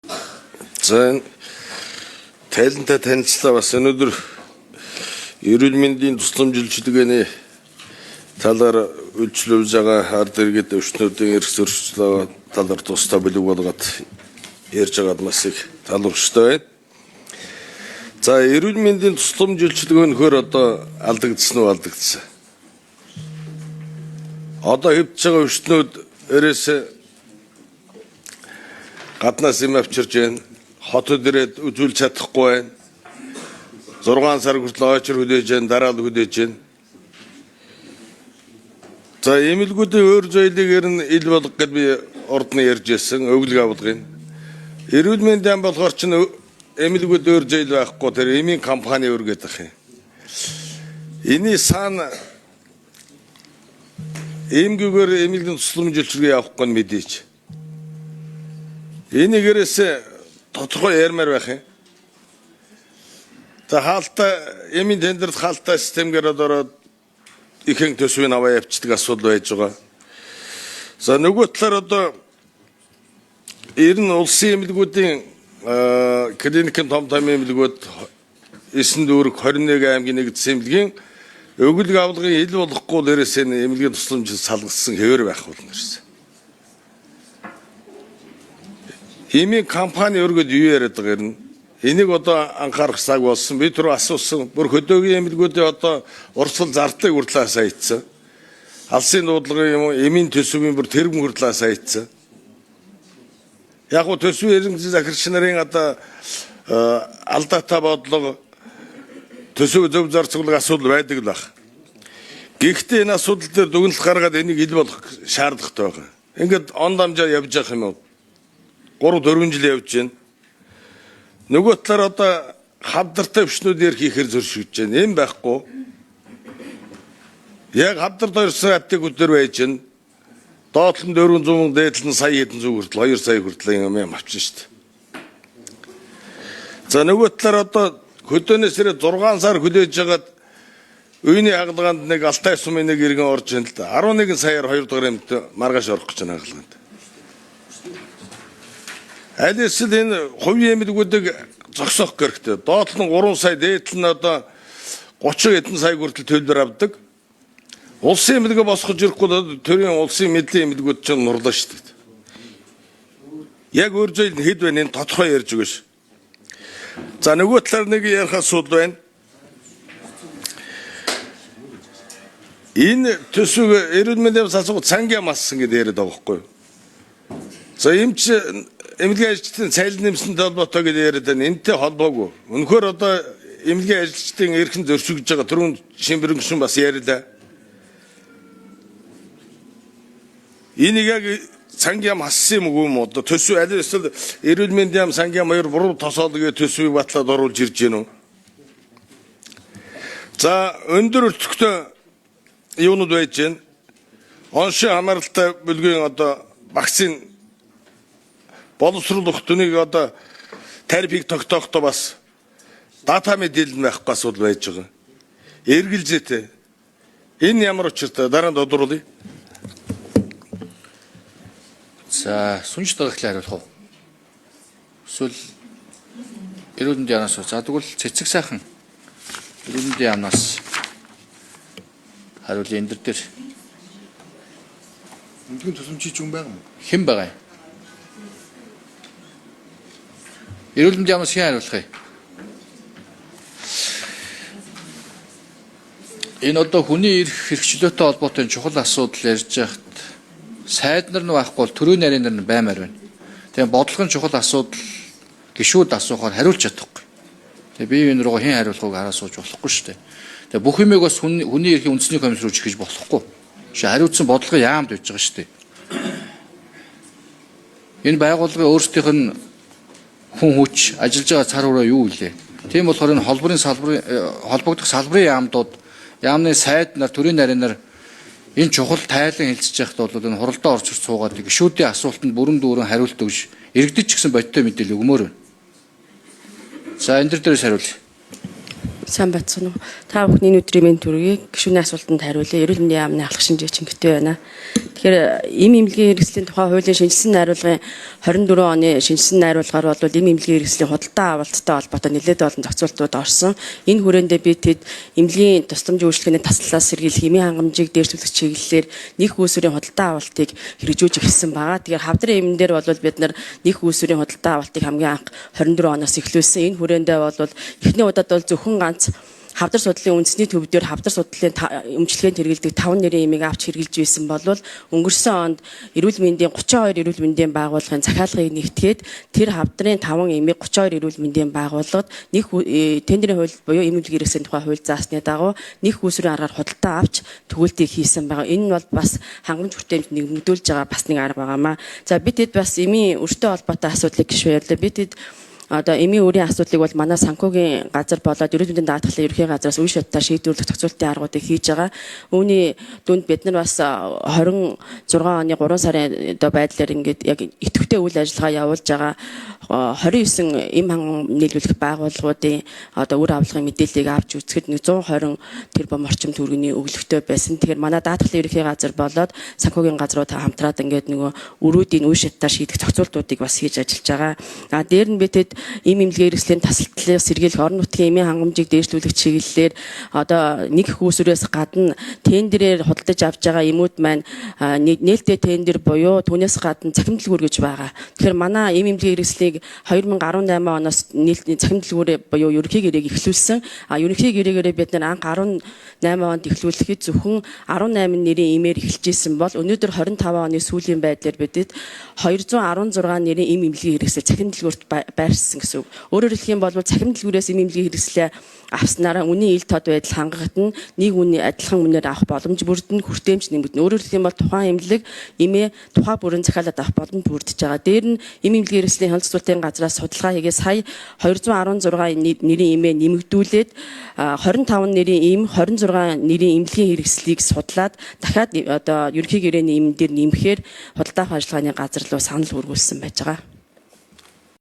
За тайлантай танилцлаа бас өнөөдөр эрүүл мэндийн тусламжилчилгээний талаар үйлчлүүлж байгаа ард иргэд өвчнүүдийн эрх зөрчил талаар тусдаа бэлэг болгоод ярьж байгаад маш их талархжтай байна. За эрүүл мэндийн тусламжилчилгээ нөхөр одоо алдагдсан уу алдагдсан. Одоо хэвдэж байгаа өвчнүүд ерөөсөө гаднаас юм авчирж байна. Хотод ирээд үзүүлж чадахгүй байна. 6 сар хүртэл очир хүлээж байна, дараал хүлээж байна. За эмэлгүүдийн өөр зөөлийг нь ил болгох гэж би урд нь ярьж байсан, өглөг авалгын. Эрүүл мэндийн болохоор ч эмэлгүүд өөр зөөл байхгүй, тэр эмийн компани өргөд ах юм. Эний саана эмгүүгээр эмэлгийн тусламжилчилгээ явахгүй нь мэдээч. Энийг ерөөсөө тодорхой ярмаар байх юм. За хаалтаа эмийн тендерт хаалтаа системгээр ороод ихэнх төсвийг аваа явчихдаг асуудал байж байгаа. За нөгөө талаар одоо ер нь улсын эмнэлгүүдийн клиникийн том эмнэлгүүд 9 дүүрэг 21 аймгийн нэгдсэн эмнэлгийн өглөг авалгын ил болохгүй ерөөсөө эмнэлгийн тусламж салгасан хэвээр байх болно ерөөсөө. Эмийн компани өргөд юу яриад байгаа юм? Энийг одоо анхаарах цаг болсон. Би түрүү асуусан. Бүр хөдөөгийн эмнэлгүүдийн одоо урсгал зардалыг хүртэл саядсан. Алсын дуудлагын юм эмийн төсвийн бүр тэргэн хүртэл саядсан. Яг го төсвийн эренхий захирагч нарын одоо алдаатай бодлого төсөв зөв зарцуулах асуудал байдаг л баг. Гэхдээ энэ асуудал дээр дүгнэлт гаргаад энийг ил болох шаардлагатай байгаа. Ингээд он дамжаа явж явах юм уу? 3-4 жил явж байна. Нөгөө талаар одоо хавдартай өвчнүүд хийхээр зөрчигдөж байна. Эм байхгүй. Яг хавдарт 2 сар аптек өдөр байж байна. Доотлон 400 дээдлэн сая хэдэн зүг хүртэл 2 сая хүртэл юм авчихсан шүү дээ. За нөгөө талаар одоо хөдөөнөөс ирээд 6 сар хүлээж хагаад үйний хагалгаанд нэг алтай сумын нэг иргэн орж байна л да. 11 саяар 2 дугаар эмт маргааш орох гэж байна хагалгаанд. Аль эсвэл энэ хувийн эмнэлгүүдийг зогсоох хэрэгтэй. Доотлон 3 сая дээдл нь одоо 30 хэдэн сая хүртэл төлбөр авдаг. Улсын эмнэлгээ босгож ирэхгүй төрийн улсын мэдлийн эмнэлгүүд ч нурлаа шүү дээ. Яг өөр зүйл хэд байна энэ тодорхой ярьж өгөөш. За нөгөө талаар нэг ярих асуудал байна. Энэ төсөв эрүүл мэндийн засаг цангийн массан гэдэг яриад байгаа байхгүй юу? За эмч эмнэлгийн ажилчдын цайлан нэмсэнтэй холбоотой гэж яриад байна. Энэтэй холбоогүй. Үнэхээр одоо эмнэлгийн ажилчдын эрхэн зөрчигдөж байгаа түрүүн Шинбэрэн гүшин бас ярьлаа. Энийг яг цангийн массан юм уу юм одоо төсөв аль эсвэл эрүүл мэндийн сангийн маяр буруу тосоолгоо төсвийг батлаад оруулж ирж гэнэ үү? За өндөр өртөгтэй юунууд байж гэн? Оншин хамааралтай бүлгийн одоо вакцин боловсруулах түнийг одоо тарифыг тогтоохдоо бас дата мэдээлэл байхгүй асуудал байж байгаа. Эргэлзээтэй. Энэ ямар учиртай дараа нь тодруулъя. За сүнж дарааглаа хариулах уу? Эсвэл эрүүл мэндийн яамнаас за тэгвэл цэцэг сайхан эрүүл мэндийн яамнаас хариулъя энэ дээр. Эмнэлгийн тусламжч хүн байгаа юм? Хэн байгаа юм? Эрүүл мэндийн яамнаас хэн хариулах юм? Энэ одоо хүний эрх хэрэгчлөөтэй холбоотой чухал асуудал ярьж байхад сайд нар нь байхгүй бол төрийн нарийн нар нь баймаар байна. Тэгээ бодлогын чухал асуудал гишүүд асуухаар хариулж чадахгүй. Тэгээ бие биенээ рүү хэн хариулахыг хараа сууж болохгүй шүү дээ. Тэгээ бүх юмыг бас хүний эрхийн үндэсний комисс руу чихэж болохгүй. Хариуцсан бодлогын яамд байж байгаа шүү дээ. Энэ байгууллагын өөрсдийнх нь хүн хүч ажиллаж байгаа цар хүрээ юу вэ? Тийм болохоор энэ холбогдох салбарын яамдууд, яамны сайд нар, төрийн нарийн нар энэ чухал тайлан хэлцэж байхад бол энэ хуралдаа орж суугаад гишүүдийн асуултанд бүрэн дүүрэн хариулт өгж иргэдэд ч гэсэн бодиттой мэдээлэл өгмөр байна. За энэ дээрээс хариулъя. Сайн бацхан уу. Та бүхний өдрийн мэнд төргийг гишүүний асуултанд хариулъя. Эрүүл мэндийн яамны ахлах шинжээ Чингтэй байна. Тэгэхээр им эмнэлгийн хэрэгслийн тухай хуулийн шинжилсэн найруулгын 24 оны шинжилсэн найруулгаар бол им эмнэлгийн хэрэгслийн худалдаа авалттай холбоотой нэлээд олон зохицуултууд орсон. Энэ хүрээндээ би тэд эмнэлгийн тусламж үйлчлэгээний таслалаас сэргийлэх эмийн хангамжийг дээшлүүлэх чиглэлээр нэг үүсвэрийн худалдаа авалтыг хэрэгжүүлж эхэлсэн байгаа. Тэгэхээр хавдрын эмнэн дээр бол бид нар нэг үүсвэрийн худалдаа авалтыг хамгийн анх 24 оноос эхлүүлсэн. Энэ хүрээндээ бол эхний удаад бол зөвхөн ганц хавдар судлалын үндэсний төвдөр хавдар судлалын өмчлөгийн хэрэгэлдэг 5 нэрийн эмийг авч хэрэгжилж байсан бол өнгөрсөн онд эрүүл мэндийн 32 эрүүл мэндийн байгууллагын захиалгыг нэгтгээд тэр хавдрын 5 эмийг 32 эрүүл мэндийн байгууллагад нэг тендерийн хууль буюу эмнэлгийн хэрэгслийн тухай хууль заасны дагуу нэг үүсвэрийн аргаар худалдаа авч төгөөлтийг хийсэн байгаа. Энэ нь бол бас хангамж хүртээмж нэгдүүлж байгаа бас нэг арга байгаамаа. За бид хэд бас эмийн өртөө холбоотой асуудлыг гişвэр ярьлаа. Бид хэд одоо эмийн өрийн асуудлыг бол манай санхүүгийн газар болоод эрүүл мэндийн даатгалын ерөнхий газраас үе шатаар шийдвэрлэх зохицуултын аргуудыг хийж байгаа. Үүний дүнд бид нар бас 26 оны 3 сарын одоо байдлаар ингээд яг идэвхтэй үйл ажиллагаа явуулж байгаа 29 эм хангам нийлүүлэх байгууллагуудын одоо үр авлагын мэдээллийг авч үзэхэд 120 тэрбум орчим төгрөгийн өглөгтэй байсан. Тэгэхээр манай даатгалын ерөнхий газар болоод санхүүгийн газруудаа хамтраад ингээд нөгөө өрүүдийн үе шатаар шийдэх зохицуултуудыг бас хийж ажиллаж байгаа. Дээр нь бид им эмнэлгийн хэрэгслийн тасалдлыг сэргийлэх орон нутгийн эмийн хангамжийг дээшлүүлэх чиглэлээр одоо нэг их үүсвэрээс гадна тендерээр худалдаж авч байгаа эмүүд маань нээлттэй тендер буюу түүнээс гадна цахим дэлгүүр гэж байгаа. Тэгэхээр манай им эмнэлгийн хэрэгслийг 2018 оноос цахим дэлгүүрээ буюу ерөнхий гэрээг эхлүүлсэн. Ерөнхий гэрээгээр бид нар анх 18 онд эхлүүлэхэд зөвхөн 18 нэрийн эмээр эхэлжсэн бол өнөөдөр 25 оны сүүлийн байдлаар бидэд 216 нэрийн им эмнэлгийн хэрэгсэл цахим дэлгүүрт байрсан гэсэн үг. Өөрөөр хэлэх юм бол цахим дэлгүүрээс им эмнэлгийн хэрэгслээ авснараа үнийн ил тод байдал хангахад нь нэг үнийн адилхан үнээр авах боломж бүрдэн хүртээмж нэмэгдэнэ. Өөрөөр хэлэх юм бол тухайн эмнэлэг эмээ тухайн бүрэн захиалаад авах боломж бүрдэж байгаа. Дээр нь им эмнэлгийн хэрэгслийн хяналтын газраас судалгаа хийгээ сая 216 нэрийн эмээ нэмэгдүүлээд 25 нэрийн эм 26 нэрийн эмнэлгийн хэрэгслийг судлаад дахиад одоо ерөнхий гэрээний эмэн дээр нэмэхээр худалдаа авах ажиллагааны газар руу санал хүргүүлсэн байж байгаа.